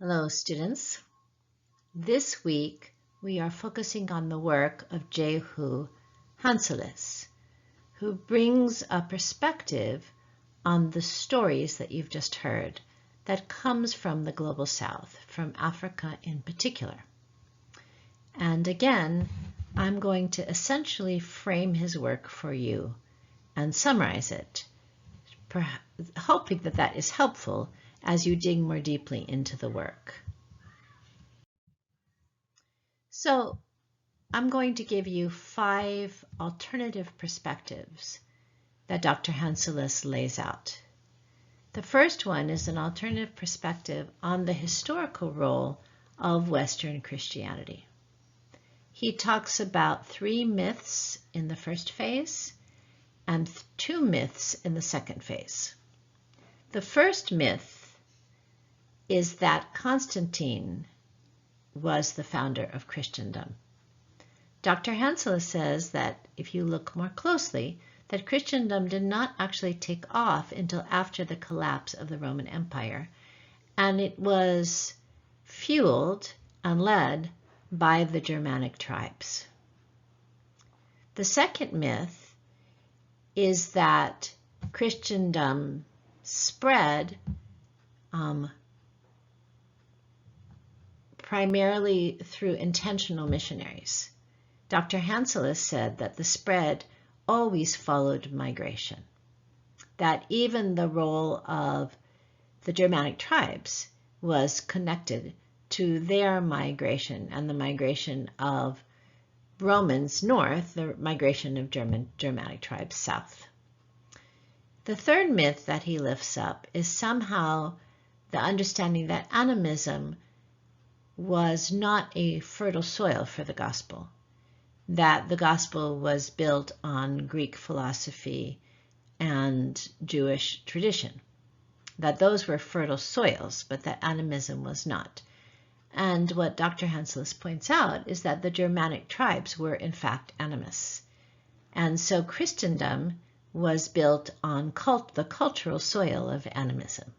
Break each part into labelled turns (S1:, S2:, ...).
S1: Hello, students. This week, we are focusing on the work of Jehu Hanselis, who brings a perspective on the stories that you've just heard that comes from the Global South, from Africa in particular. And again, I'm going to essentially frame his work for you and summarize it, hoping that that is helpful as you dig more deeply into the work. So I'm going to give you 5 alternative perspectives that Dr. Hanselis lays out. The first one is an alternative perspective on the historical role of Western Christianity. He talks about 3 myths in the first phase and 2 myths in the second phase. The first myth is that Constantine was the founder of Christendom. Dr. Hanselis says that if you look more closely, that Christendom did not actually take off until after the collapse of the Roman Empire, and it was fueled and led by the Germanic tribes. The second myth is that Christendom spread primarily through intentional missionaries. Dr. Hanselis said that the spread always followed migration, that even the role of the Germanic tribes was connected to their migration and the migration of Romans north, the migration of Germanic tribes south. The third myth that he lifts up is somehow the understanding that animism was not a fertile soil for the gospel, that the gospel was built on Greek philosophy and Jewish tradition, that those were fertile soils, but that animism was not. And what Dr. Hanselis points out is that the Germanic tribes were in fact animists. And so Christendom was built on the cultural soil of animism.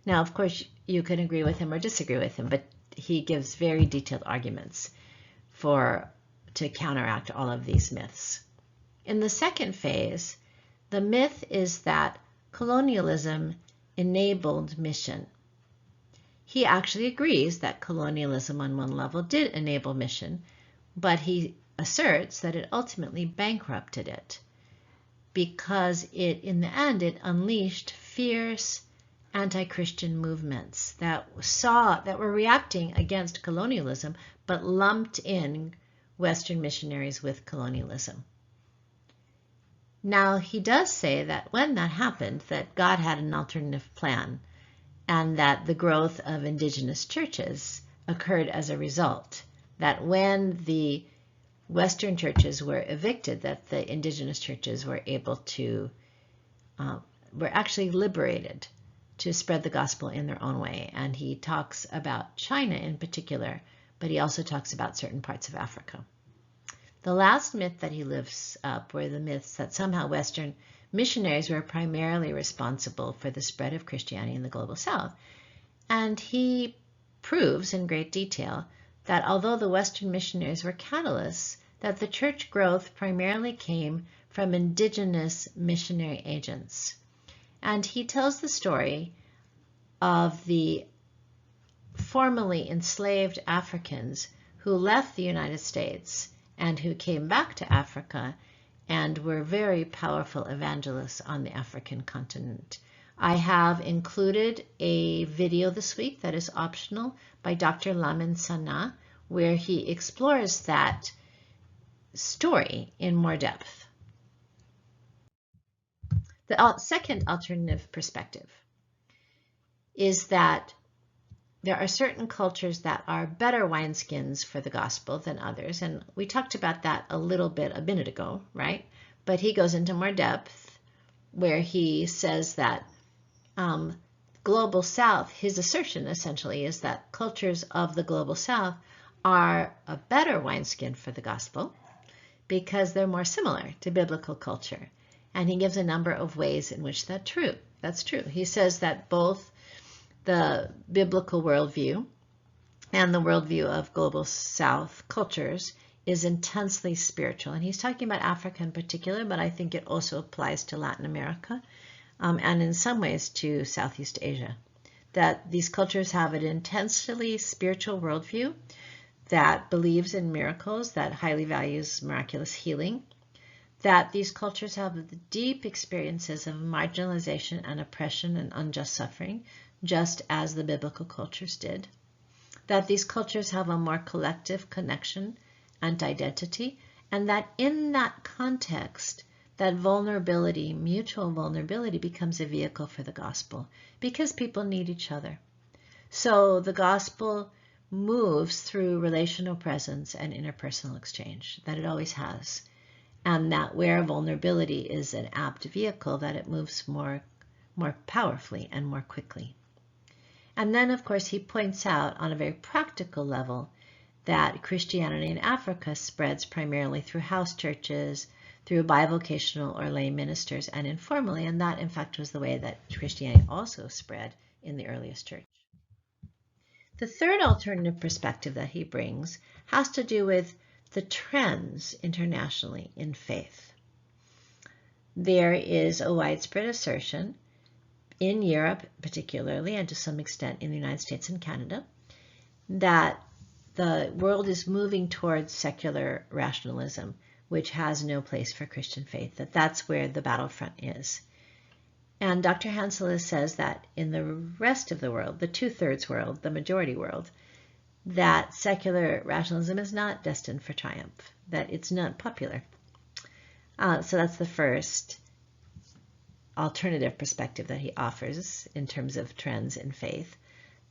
S1: Now, of course, you can agree with him or disagree with him, but he gives very detailed arguments to counteract all of these myths. In the second phase, the myth is that colonialism enabled mission. He actually agrees that colonialism on one level did enable mission, but he asserts that it ultimately bankrupted it because in the end, it unleashed fierce anti-Christian movements that were reacting against colonialism, but lumped in Western missionaries with colonialism. Now, he does say that when that happened, that God had an alternative plan, and that the growth of indigenous churches occurred as a result, that when the Western churches were evicted, that the indigenous churches were were actually liberated to spread the gospel in their own way. And he talks about China in particular, but he also talks about certain parts of Africa. The last myth that he lifts up were the myths that somehow Western missionaries were primarily responsible for the spread of Christianity in the Global South. And he proves in great detail that although the Western missionaries were catalysts, that the church growth primarily came from indigenous missionary agents. And he tells the story of the formerly enslaved Africans who left the United States and who came back to Africa and were very powerful evangelists on the African continent. I have included a video this week that is optional by Dr. Lamin Sana, where he explores that story in more depth. The second alternative perspective is that there are certain cultures that are better wineskins for the gospel than others, and we talked about that a little bit a minute ago, right? But he goes into more depth where he says that Global South, his assertion essentially is that cultures of the Global South are a better wineskin for the gospel because they're more similar to biblical culture. And he gives a number of ways in which that's true. He says that both the biblical worldview and the worldview of Global South cultures is intensely spiritual. And he's talking about Africa in particular, but I think it also applies to Latin America and in some ways to Southeast Asia. That these cultures have an intensely spiritual worldview that believes in miracles, that highly values miraculous healing, that these cultures have deep experiences of marginalization and oppression and unjust suffering, just as the biblical cultures did, that these cultures have a more collective connection and identity, and that in that context, that vulnerability, mutual vulnerability, becomes a vehicle for the gospel because people need each other. So the gospel moves through relational presence and interpersonal exchange, that it always has. And that where vulnerability is an apt vehicle, that it moves more powerfully and more quickly. And then, of course, he points out on a very practical level that Christianity in Africa spreads primarily through house churches, through bivocational or lay ministers, and informally, and that, in fact, was the way that Christianity also spread in the earliest church. The third alternative perspective that he brings has to do with the trends internationally in faith. There is a widespread assertion in Europe particularly, and to some extent in the United States and Canada, that the world is moving towards secular rationalism, which has no place for Christian faith, that that's where the battlefront is. And Dr. Hanselis says that in the rest of the world, the two-thirds world, the majority world, that secular rationalism is not destined for triumph, that it's not popular. So that's the first alternative perspective that he offers in terms of trends in faith.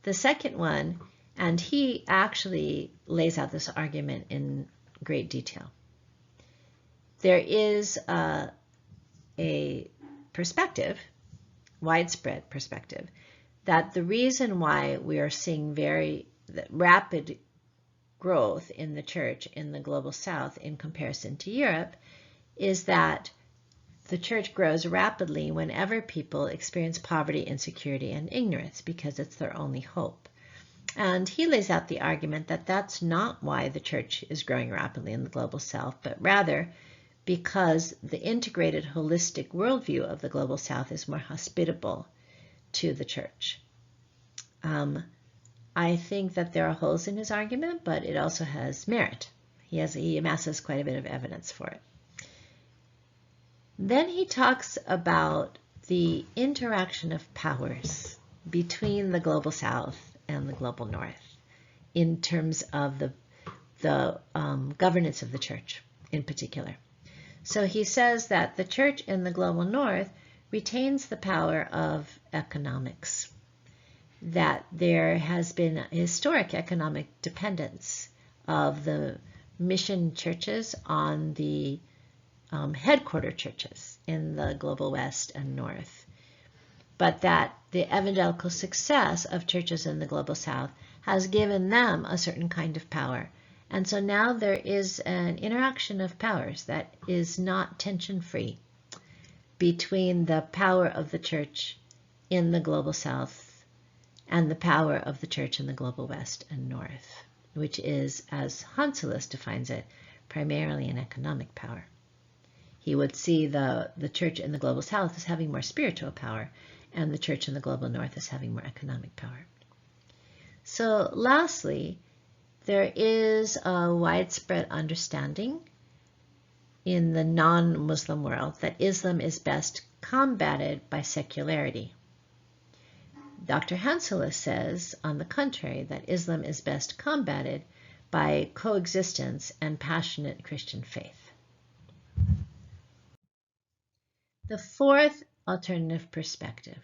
S1: The second one, and he actually lays out this argument in great detail. There is a perspective, widespread perspective, that the reason why we are seeing very rapid growth in the church in the Global South in comparison to Europe is that the church grows rapidly whenever people experience poverty, insecurity, and ignorance because it's their only hope. And he lays out the argument that that's not why the church is growing rapidly in the Global South, but rather because the integrated holistic worldview of the Global South is more hospitable to the church. I think that there are holes in his argument, but it also has merit. He amasses quite a bit of evidence for it. Then he talks about the interaction of powers between the Global South and the Global North in terms of the governance of the church in particular. So he says that the church in the Global North retains the power of economics, that there has been a historic economic dependence of the mission churches on the headquarter churches in the Global West and North, but that the evangelical success of churches in the Global South has given them a certain kind of power. And so now there is an interaction of powers that is not tension-free between the power of the church in the Global South and the power of the church in the Global West and North, which is, as Hanselis defines it, primarily an economic power. He would see the church in the Global South as having more spiritual power and the church in the Global North as having more economic power. So lastly, there is a widespread understanding in the non-Muslim world that Islam is best combated by secularity. Dr. Hanselis says, on the contrary, that Islam is best combated by coexistence and passionate Christian faith. The fourth alternative perspective.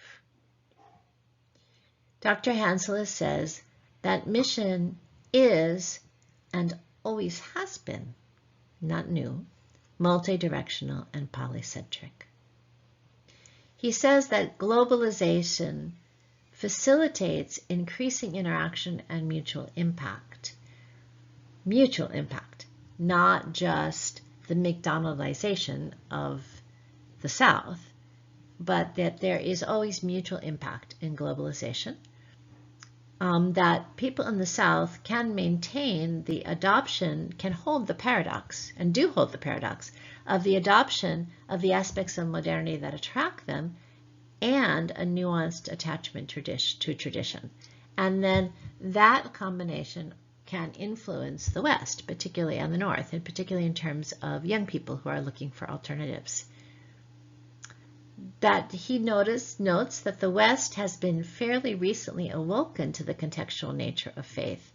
S1: Dr. Hanselis says that mission is, and always has been, not new, multidirectional and polycentric. He says that globalization facilitates increasing interaction and mutual impact. Mutual impact, not just the McDonaldization of the South, but that there is always mutual impact in globalization, that people in the South can maintain the adoption, can hold the paradox, and do hold the paradox, of the adoption of the aspects of modernity that attract them and a nuanced attachment to tradition. And then that combination can influence the West, particularly on the North, and particularly in terms of young people who are looking for alternatives. That he notes that the West has been fairly recently awoken to the contextual nature of faith,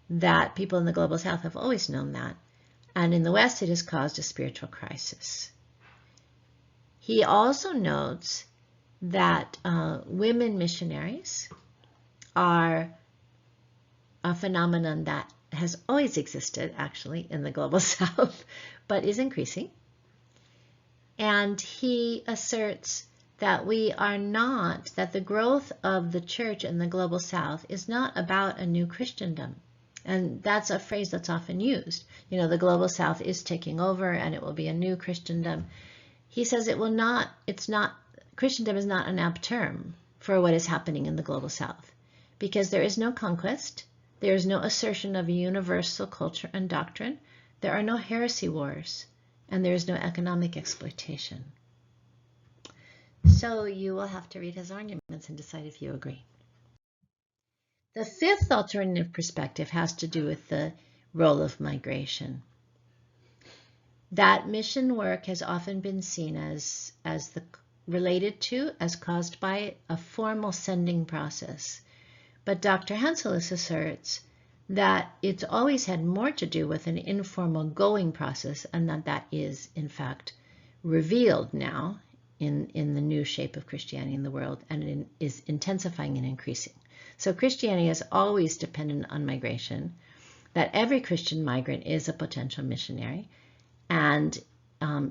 S1: that people in the Global South have always known that, and in the West it has caused a spiritual crisis. He also notes that women missionaries are a phenomenon that has always existed, actually, in the Global South, but is increasing. And he asserts that that the growth of the church in the Global South is not about a new Christendom. And that's a phrase that's often used. You know, the Global South is taking over and it will be a new Christendom. He says Christendom is not an apt term for what is happening in the Global South, because there is no conquest, there is no assertion of a universal culture and doctrine, there are no heresy wars, and there is no economic exploitation. So you will have to read his arguments and decide if you agree. The fifth alternative perspective has to do with the role of migration. That mission work has often been seen as caused by a formal sending process. But Dr. Hanselis asserts that it's always had more to do with an informal going process, and that is, in fact, revealed now in the new shape of Christianity in the world, and is intensifying and increasing. So Christianity is always dependent on migration, that every Christian migrant is a potential missionary, and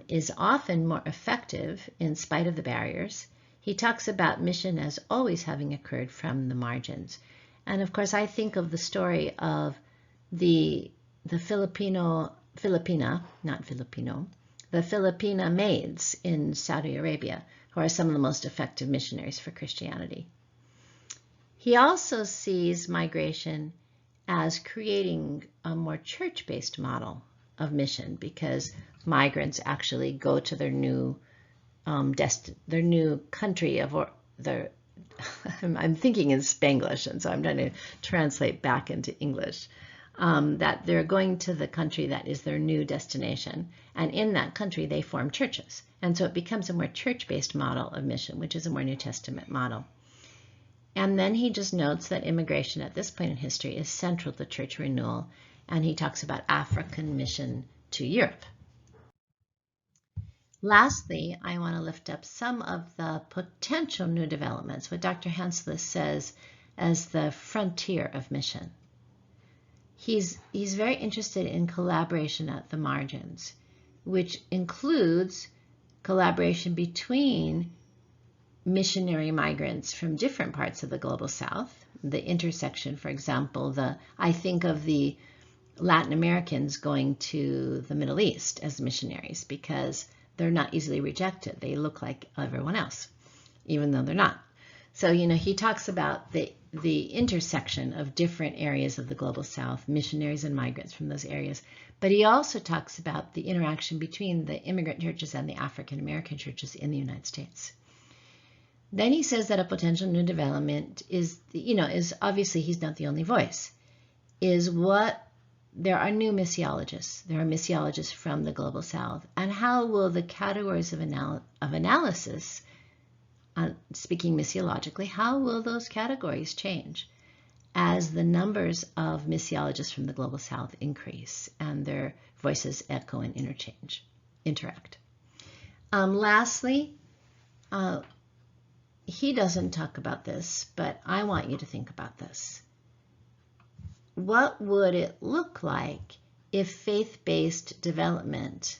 S1: is often more effective in spite of the barriers. He talks about mission as always having occurred from the margins. And of course, I think of the story of the Filipina maids in Saudi Arabia, who are some of the most effective missionaries for Christianity. He also sees migration as creating a more church-based model of mission, because migrants actually go to their new country I'm thinking in Spanglish, and so I'm trying to translate back into English, that they're going to the country that is their new destination, and in that country they form churches. And so it becomes a more church-based model of mission, which is a more New Testament model. And then he just notes that immigration at this point in history is central to church renewal, and he talks about African mission to Europe. Lastly, I want to lift up some of the potential new developments, what Dr. Hanselis says as the frontier of mission. He's very interested in collaboration at the margins, which includes collaboration between missionary migrants from different parts of the Global South, the intersection, for example, I think of the Latin Americans going to the Middle East as missionaries, because they're not easily rejected. They look like everyone else, even though they're not. So, he talks about the intersection of different areas of the Global South, missionaries and migrants from those areas. But he also talks about the interaction between the immigrant churches and the African American churches in the United States. Then he says that a potential new development is obviously he's not the only voice, there are new missiologists. There are missiologists from the Global South. And how will the categories of analysis, speaking missiologically, how will those categories change as the numbers of missiologists from the Global South increase and their voices echo and interact? Lastly, he doesn't talk about this, but I want you to think about this. What would it look like if faith-based development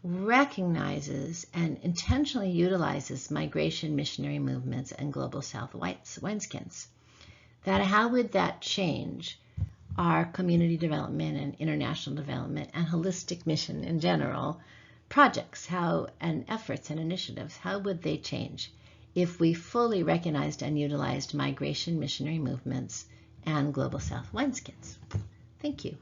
S1: recognizes and intentionally utilizes migration missionary movements and Global South wineskins? How would that change our community development and international development and holistic mission in general projects, and efforts and initiatives? How would they change if we fully recognized and utilized migration missionary movements and Global South wineskins. Thank you.